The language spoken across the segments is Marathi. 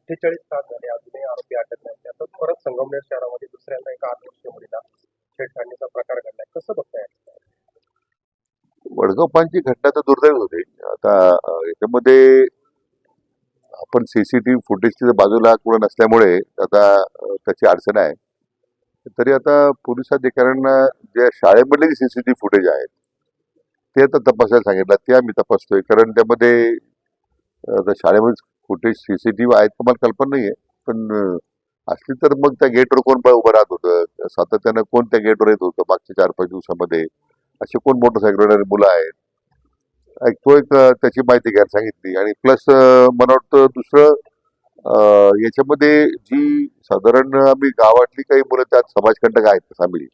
48 तास झाले अजूनही आरोपी अटक नाही. आता परत संगमनेर शहरामध्ये दुसऱ्यांदा एका 8 वर्षीय मुलीला छेडखानीचा प्रकार घडलाय. कसं बघताय? वडगाव पानची घटना तर दुर्दैव होती. आता याच्यामध्ये आपण सीसीटीव्ही फुटेजची बाजूला कुठं नसल्यामुळे आता त्याची अडचण आहे. तरी आता पोलीस अधिकाऱ्यांना ज्या शाळेमधले जे सीसीटीव्ही फुटेज आहेत ते आता तपासायला सांगितलं. ते आम्ही तपासतोय, कारण त्यामध्ये आता शाळेमध्ये फुटेज सीसीटीव्ही आहेत का मला कल्पना नाहीये, पण असली तर मग त्या गेटवर कोण उभं राहत होतं, सातत्यानं कोण त्या गेटवर येत होतं मागच्या 4-5 दिवसामध्ये, असे कोण मोटरसायकलवर मुलं आहेत, एक त्याची माहिती घ्यायला सांगितली. आणि प्लस मला वाटतं दुसरं याच्यामध्ये जी साधारण आम्ही गावातली काही मुलं त्यात समाजकंटक आहेत सामील,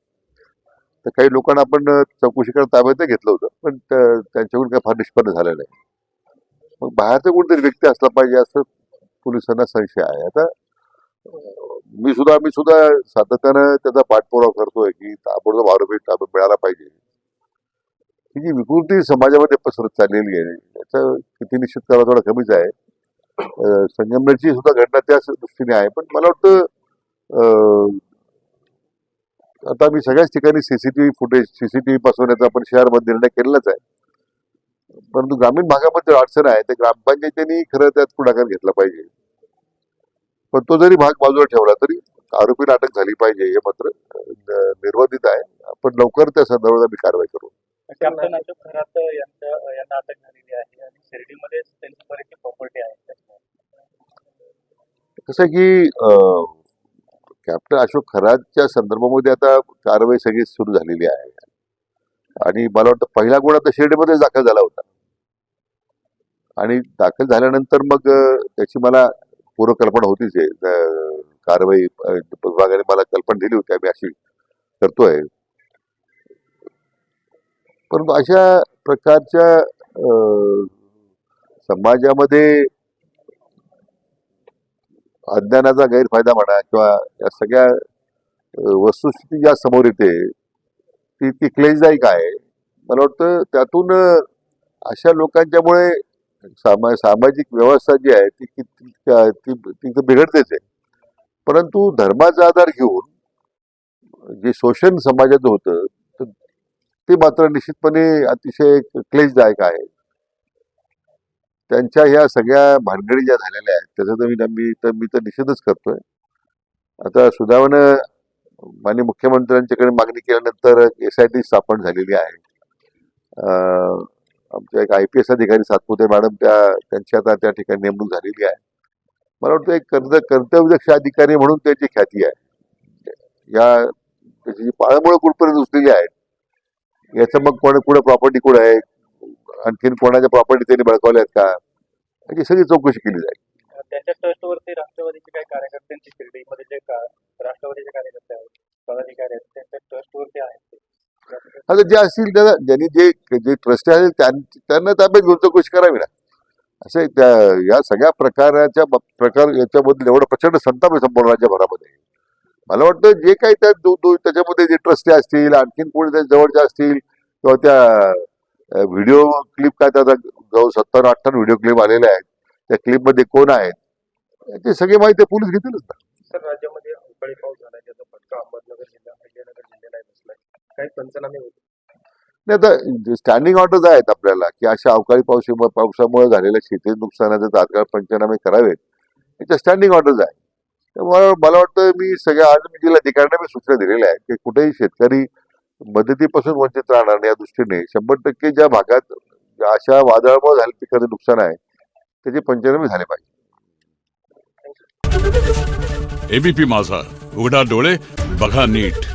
तर काही लोकांना आपण चौकशी करता ताब्यात घेतलं होतं, पण त्यांच्याकडून काही फार निष्पन्न झालं नाही. मग बाहेरचा कोणतरी व्यक्ती असला पाहिजे असं पोलिसांना संशय आहे. आता आम्ही सुद्धा सातत्यानं त्याचा पाठपुरावा करतोय की ताबडतोब आरोपी ताब्यात मिळाला पाहिजे. ही जी विकृती समाजामध्ये पसरत चाललेली आहे याचा किती निश्चित करावा थोडा कमीच आहे. संगमनेरची सुद्धा घटना त्याच दृष्टीने आहे, पण मला वाटतं आता मी सगळ्याच ठिकाणी सीसीटीव्ही बसवण्याचा आपण शहरामध्ये निर्णय केलेलाच आहे. परंतु ग्रामीण भागामध्ये अडचण आहे, ते ग्रामपंचायतींनी खरं त्यात पुढाकार घेतला पाहिजे. पण तो जरी भाग बाजूला ठेवला तरी आरोपीला अटक झाली पाहिजे हे मात्र निर्बंधित आहे. आपण लवकर त्या संदर्भात आम्ही कारवाई करू. कॅप्टन अशोक खरात यांना अटक झालेली आहे आणि शिर्डीमध्ये त्यांची बरीचशी प्रॉपर्टी आहे. कसं आहे की कॅप्टन अशोक खरातच्या संदर्भामध्ये आता कारवाई सगळी सुरू झालेली आहे. आणि मला वाटतं पहिला गुन्हा तर शिर्डीमध्येच दाखल झाला होता, आणि दाखल झाल्यानंतर मग त्याची मला पूर्वकल्पना होतीच आहे. कारवाई विभागाने मला कल्पना दिली होती, आम्ही अशी करतोय. परंतु अशा प्रकारच्या समाजामध्ये अज्ञानाचा गैरफायदा म्हणा किंवा या सगळ्या वस्तुस्थिती ज्या समोर येते ती क्लेशदायक आहे. मला वाटतं त्यातून अशा लोकांच्यामुळे सामाजिक व्यवस्था जी आहे ती बिघडतेच आहे. परंतु धर्माचा आधार घेऊन जे शोषण समाजाचं होतं ते मात्र निश्चितपणे अतिशय क्लेशदायक आहे. त्यांच्या ह्या सगळ्या भानगडी ज्या झालेल्या आहेत त्याचा मी तर निषेधच करतोय. आता सुदैवानं माननीय मुख्यमंत्र्यांच्याकडे मागणी केल्यानंतर SIT स्थापन झालेली आहे. आमच्या एक IPS अधिकारी सातपुते मॅडम त्यांची आता त्या ठिकाणी नेमणूक झालेली आहे. मला वाटतं एक कर्तव्यदक्ष अधिकारी म्हणून त्याची ख्याती आहे. त्याची जी पाळंमुळं कुठपर्यंत उचलेली आहेत याचं मग पुढे प्रॉपर्टी कुठे आहे, आणखीन कोणाच्या प्रॉपर्टी त्यांनी बळकावल्या आहेत का, याची सगळी चौकशी केली जाईल. त्यांच्या ट्रस्टवरती राष्ट्रवादीचे काही कार्यकर्त्यांची शिर्डीमध्ये जे राष्ट्रवादीचे कार्यकर्ते आहेत, पदाधिकारी आहेत, त्यांच्या ट्रस्टवरती आहेत. आता जे असतील त्याला ज्यांनी जे ट्रस्ट आहे त्यांना ताब्यात घेऊन चौकशी करावी ना. असे या सगळ्या प्रकार याच्याबद्दल एवढं प्रचंड संताप आहे संपूर्ण राज्यभरामध्ये. मला वाटतं जे काही त्याच्यामध्ये जे ट्रस्टी असतील, आणखीन कोणी त्या जवळच्या असतील, किंवा त्या व्हिडिओ क्लिप काय त्याचा 70-78 व्हिडिओ क्लिप आलेल्या आहेत, त्या क्लिपमध्ये कोण आहेत याची सगळी माहिती पोलीस घेतीलच ना. सर, राज्यामध्ये अवकाळी पाऊस झाला ज्याचा फटका अहमदनगर जिल्हा विजयनगर जिल्ह्याला बसलाय. काही पंचनामे होते नाही, आता स्टँडिंग ऑर्डर्स आहेत आपल्याला की अशा अवकाळी पावसामुळे झालेल्या शेती नुकसानाचे तात्काळ पंचनामे करावेत, याच्या स्टँडिंग ऑर्डर्स आहेत. त्यामुळे मला वाटतं मी सगळ्या जिल्हाधिकाऱ्यांना मी सूचना दिलेल्या आहेत की कुठेही शेतकरी मदतीपासून वंचित राहणार नाही या दृष्टीने 100% ज्या भागात अशा वादळामुळे झालेल्या पिकाचं नुकसान आहे त्याचे पंचनामे झाले पाहिजे. ABP माझा, उघडा डोळे बघा नीट.